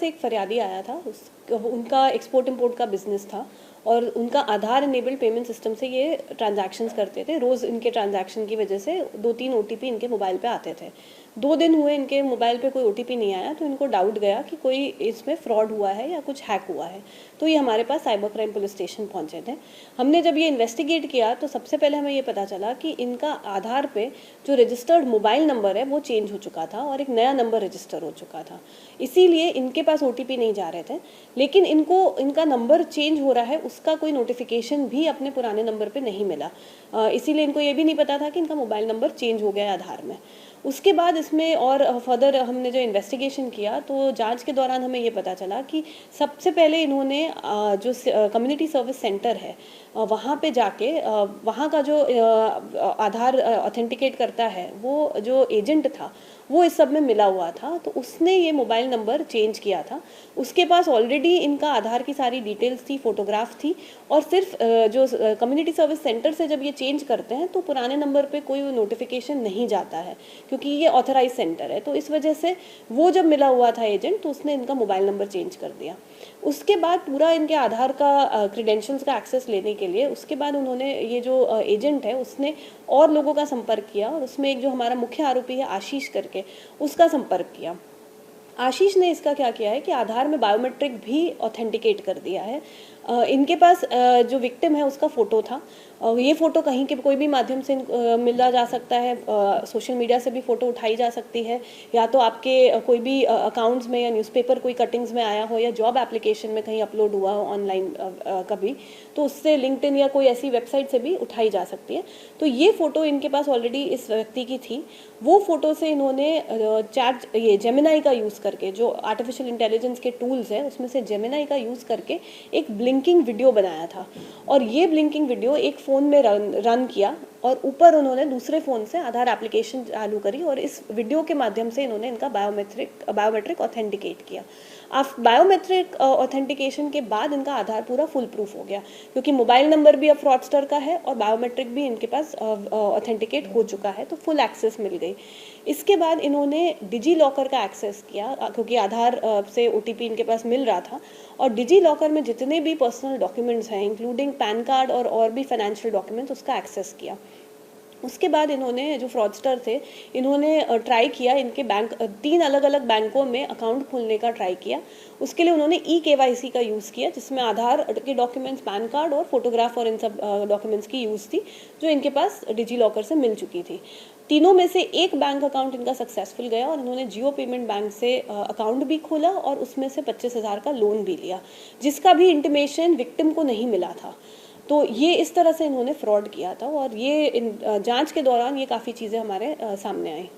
एक फरियादी आया था, उनका एक्सपोर्ट इंपोर्ट का बिजनेस था और उनका आधार इनेबल्ड पेमेंट सिस्टम से ये ट्रांजैक्शंस करते थे। रोज़ इनके ट्रांजैक्शन की वजह से 2-3 ओटीपी इनके मोबाइल पे आते थे। 2 दिन हुए इनके मोबाइल पे कोई ओटीपी नहीं आया, तो इनको डाउट गया कि कोई इसमें फ्रॉड हुआ है या कुछ हैक हुआ है। तो ये हमारे पास साइबर क्राइम पुलिस स्टेशन पहुंचे थे। हमने जब ये इन्वेस्टिगेट किया तो सबसे पहले हमें ये पता चला कि इनका आधार पे जो रजिस्टर्ड मोबाइल नंबर है वो चेंज हो चुका था और एक नया नंबर रजिस्टर हो चुका था। इसीलिए इनके पास ओटीपी नहीं जा रहे थे, लेकिन इनको इनका नंबर चेंज हो रहा है उसका कोई नोटिफिकेशन भी अपने पुराने नंबर पे नहीं मिला। इसीलिए इनको ये भी नहीं पता था कि इनका मोबाइल नंबर चेंज हो गया है आधार में। उसके बाद इसमें और फर्दर हमने जो इन्वेस्टिगेशन किया तो जांच के दौरान हमें ये पता चला कि सबसे पहले इन्होंने जो कम्युनिटी सर्विस सेंटर है वहाँ पे जाके वहाँ का जो आधार ऑथेंटिकेट करता है वो जो एजेंट था वो इस सब में मिला हुआ था, तो उसने ये मोबाइल नंबर चेंज किया था। उसके पास ऑलरेडी इनका आधार की सारी डिटेल्स थी, फोटोग्राफ थी और सिर्फ जो कम्युनिटी सर्विस सेंटर से जब ये चेंज करते हैं तो पुराने नंबर पे कोई नोटिफिकेशन नहीं जाता है क्योंकि ये ऑथराइज सेंटर है। तो इस वजह से वो जब मिला हुआ था एजेंट तो उसने इनका मोबाइल नंबर चेंज कर दिया। उसके बाद पूरा इनके आधार का क्रेडेंशियल्स का एक्सेस लेने के लिए उसके बाद उन्होंने ये जो एजेंट है उसने और लोगों का संपर्क किया और उसमें एक जो हमारा मुख्य आरोपी है आशीष करके उसका संपर्क किया। आशीष ने इसका क्या किया है कि आधार में बायोमेट्रिक भी ऑथेंटिकेट कर दिया है। इनके पास जो विक्टिम है उसका फ़ोटो था। ये फ़ोटो कहीं के कोई भी माध्यम से मिला जा सकता है, सोशल मीडिया से भी फ़ोटो उठाई जा सकती है या तो आपके कोई भी अकाउंट्स में या न्यूज़पेपर कोई कटिंग्स में आया हो या जॉब एप्लीकेशन में कहीं अपलोड हुआ हो ऑनलाइन कभी, तो उससे लिंक्डइन या कोई ऐसी वेबसाइट से भी उठाई जा सकती है। तो ये फ़ोटो इनके पास ऑलरेडी इस व्यक्ति की थी। वो फ़ोटो से इन्होंने ये जेमिनाई का यूज़ करके, जो आर्टिफिशियल इंटेलिजेंस के टूल्स हैं उसमें से जेमिनाई का यूज़ करके एक ब्लिंकिंग वीडियो बनाया था और ये ब्लिंकिंग वीडियो एक फ़ोन में रन किया और ऊपर उन्होंने दूसरे फ़ोन से आधार एप्लीकेशन चालू करी और इस वीडियो के माध्यम से इन्होंने इनका बायोमेट्रिक ऑथेंटिकेट किया। बायोमेट्रिक ऑथेंटिकेशन के बाद इनका आधार पूरा फुल प्रूफ हो गया क्योंकि मोबाइल नंबर भी अब फ्रॉडस्टर का है और बायोमेट्रिक भी इनके पास ऑथेंटिकेट हो चुका है, तो फुल एक्सेस मिल गई। इसके बाद इन्होंने डिजी लॉकर का एक्सेस किया क्योंकि आधार से ओटीपी इनके पास मिल रहा था और डिजी लॉकर में जितने भी पर्सनल डॉक्यूमेंट्स हैं इंक्लूडिंग पैन कार्ड और भी फाइनेंशियल डॉक्यूमेंट्स उसका एक्सेस किया। उसके बाद इन्होंने जो फ्रॉडस्टर थे इन्होंने ट्राई किया इनके 3 अलग अलग बैंकों में अकाउंट खोलने का ट्राई किया। उसके लिए उन्होंने KYC का यूज़ किया जिसमें आधार के डॉक्यूमेंट्स, पैन कार्ड और फोटोग्राफ और इन सब डॉक्यूमेंट्स की यूज़ थी जो इनके पास डिजी लॉकर से मिल चुकी थी। तीनों में से एक बैंक अकाउंट इनका सक्सेसफुल गया और इन्होंने जियो पेमेंट बैंक से अकाउंट भी खोला और उसमें से 25,000 का लोन भी लिया जिसका भी इंटीमेशन विक्टिम को नहीं मिला था। तो ये इस तरह से इन्होंने फ्रॉड किया था और ये जांच के दौरान ये काफ़ी चीज़ें हमारे सामने आई।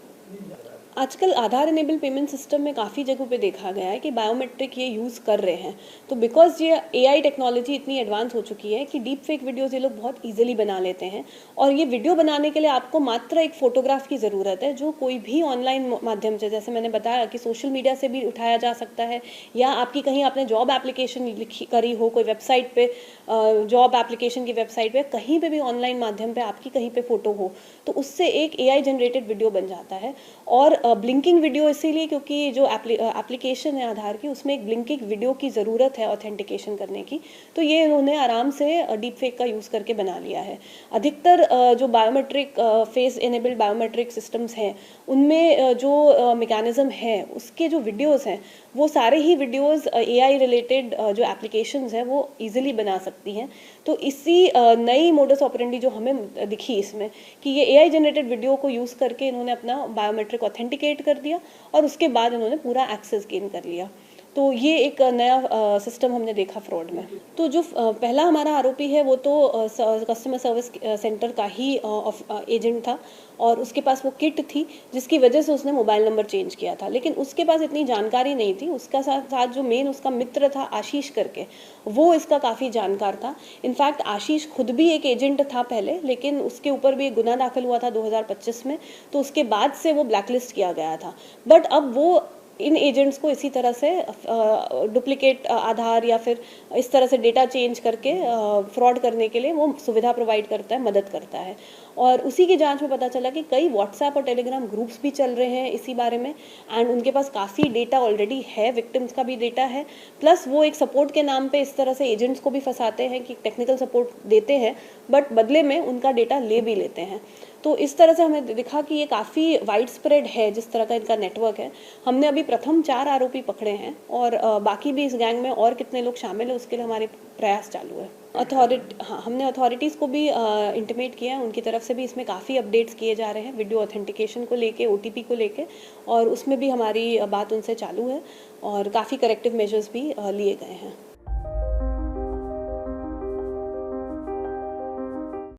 आजकल आधार इनेबल पेमेंट सिस्टम में काफ़ी जगहों पे देखा गया है कि बायोमेट्रिक ये यूज़ कर रहे हैं, तो बिकॉज ये AI टेक्नोलॉजी इतनी एडवांस हो चुकी है कि डीप फेक वीडियोज़ ये लोग बहुत ईजिली बना लेते हैं और ये वीडियो बनाने के लिए आपको मात्र एक फ़ोटोग्राफ की ज़रूरत है जो कोई भी ऑनलाइन माध्यम से, जैसे मैंने बताया कि सोशल मीडिया से भी उठाया जा सकता है या आपकी कहीं आपने जॉब एप्लीकेशन करी हो कोई वेबसाइट पर, जॉब एप्लीकेशन की वेबसाइट पर कहीं पर भी ऑनलाइन माध्यम पर आपकी कहीं पर फ़ोटो हो तो उससे एक AI जनरेटेड वीडियो बन जाता है। और ब्लिंकिंग वीडियो इसीलिए क्योंकि जो एप्लीकेशन है आधार की उसमें एक ब्लिंकिंग वीडियो की ज़रूरत है ऑथेंटिकेशन करने की, तो ये इन्होंने आराम से डीप फेक का यूज़ करके बना लिया है। अधिकतर जो biometric face enabled biometric systems हैं उनमें जो मैकेनिज्म है उसके जो वीडियोस हैं वो सारे ही वीडियोस AI रिलेटेड जो एप्लीकेशंस हैं वो इजीली बना सकती हैं। तो इसी नई मोडस ऑपरेंडी जो हमें दिखी इसमें कि ये AI जनरेटेड वीडियो को यूज़ करके इन्होंने अपना बायोमेट्रिक ऑथेंटिकेट कर दिया और उसके बाद इन्होंने पूरा एक्सेस गेन कर लिया। तो ये एक नया सिस्टम हमने देखा फ्रॉड में। तो जो पहला हमारा आरोपी है वो तो कस्टमर सर्विस सेंटर का ही एजेंट था और उसके पास वो किट थी जिसकी वजह से उसने मोबाइल नंबर चेंज किया था, लेकिन उसके पास इतनी जानकारी नहीं थी। उसका साथ जो मेन उसका मित्र था आशीष करके, वो इसका काफ़ी जानकार था। इनफैक्ट आशीष खुद भी एक एजेंट था पहले, लेकिन उसके ऊपर भी एक गुना दाखिल हुआ था 2025 में, तो उसके बाद से वो ब्लैकलिस्ट किया गया था। बट अब वो इन एजेंट्स को इसी तरह से डुप्लीकेट आधार या फिर इस तरह से डेटा चेंज करके फ्रॉड करने के लिए वो सुविधा प्रोवाइड करता है, मदद करता है। और उसी की जांच में पता चला कि कई व्हाट्सएप और टेलीग्राम ग्रुप्स भी चल रहे हैं इसी बारे में, एंड उनके पास काफ़ी डेटा ऑलरेडी है, विक्टिम्स का भी डेटा है, प्लस वो एक सपोर्ट के नाम पे इस तरह से एजेंट्स को भी फंसाते हैं कि टेक्निकल सपोर्ट देते हैं बट बदले में उनका डेटा ले भी लेते हैं। तो इस तरह से हमें दिखा कि ये काफ़ी वाइड स्प्रेड है जिस तरह का इनका नेटवर्क है। हमने अभी प्रथम 4 आरोपी पकड़े हैं और बाकी भी इस गैंग में और कितने लोग शामिल हैं उसके लिए हमारे प्रयास चालू है। हमने अथॉरिटीज़ को भी इंटीमेट किया है, उनकी तरफ से भी इसमें काफ़ी अपडेट्स किए जा रहे हैं वीडियो ऑथेंटिकेशन को लेके, ओटीपी को लेके, और उसमें भी हमारी बात उनसे चालू है और काफ़ी करेक्टिव मेजर्स भी लिए गए हैं।